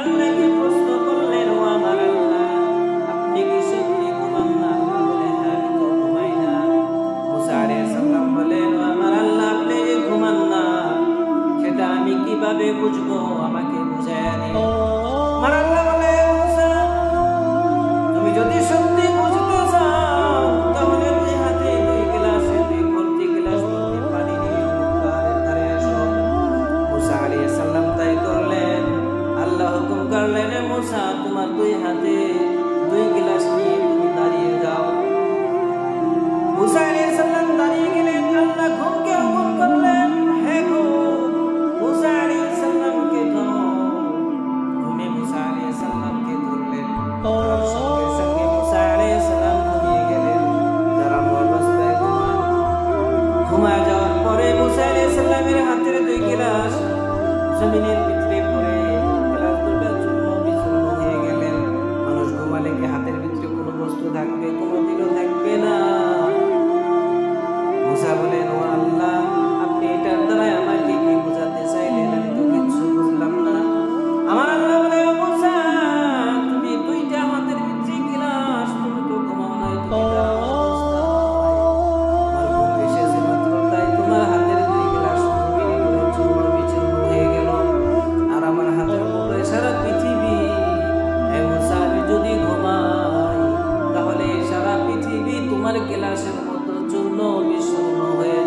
আল্লাহকে প্রশ্ন করলেন, ও আমার আল্লাহ, আপনি কি সত্যি ঘুমান না? আল্লাহ বলে, হ্যাঁ, আমি তো ঘুমাই না। মুসা আলাইহিস সালাম বলেন, ও আমার আল্লাহ, আপনি যে ঘুমান না সেটা আমি কিভাবে বুঝবো? আমাকে বুঝাইয়া দিন। আমার আল্লাহ বলে, মুসা, তুমি যদি সত্যি বুঝতে চাও তাহলে দুই হাতে দুই গ্লাসে দুই ভর্তি গ্লাস ভর্তি পানি নিয়ে পাহাড়ের ধারে এসো। মুসা আলাইহিস সালাম তাই করলেন। আল্লাহ হুকুম করলেন, মুসা, তোমার দুই হাতে দুই গ্লাস নিয়ে তুমি দাঁড়িয়ে যাও। মুসা আলাইহিস সালাম দাঁড়িয়ে গেলেন। আল্লাহ ঘুমকে হুকুম করলেন, হে ঘুম, মুসা আলাইহিস সালামকে ধরো। ঘুমে মুসা আলাইহিস সালামকে ধরলেন। ধরার সঙ্গে সঙ্গে মুসা আলাইহিস সালাম ঘুমিয়ে গেলেন। যারা অবস্থায় ঘুমায় যাওয়ার পরে মুসা আলাইহিস সালামের হাতের দুই গ্লাস জমিনের ভিতরে পড়ে গ্লাস দুটো চূর্ণ বিচূর্ণ হয়ে গেলেন। মানুষ ঘুমালে কি হাতের ভিতরে কোনো বস্তু থাকবে? কোনোদিনও থাকবে না। মুসা বলেন, ও আল্লাহ, আপনি এটার দ্বারা আমাকে কি বোঝাতে চাইলেন? আমি তো কিছু বুঝলাম না। আমার আল্লাহ বলে, ও মুসা, তুমি দুইটা হাতের ভিতরে গ্লাস, তুমি তো ঘুমাও নাই, তুমি জানো আমার ঘুম এসেছে মাত্র, তাই তোমার হাতের দুই গ্লাস জমিনে পড়ে চূর্ণ বিচূর্ণ হয়ে গেল। আর আমার হাতের মুঠোয় সারা পৃথিবী। হে মুসা, আমি যদি ঘুমাই তাহলে সারা পৃথিবী তোমার গ্লাসের মতো চূর্ণ বিচূর্ণ হয়ে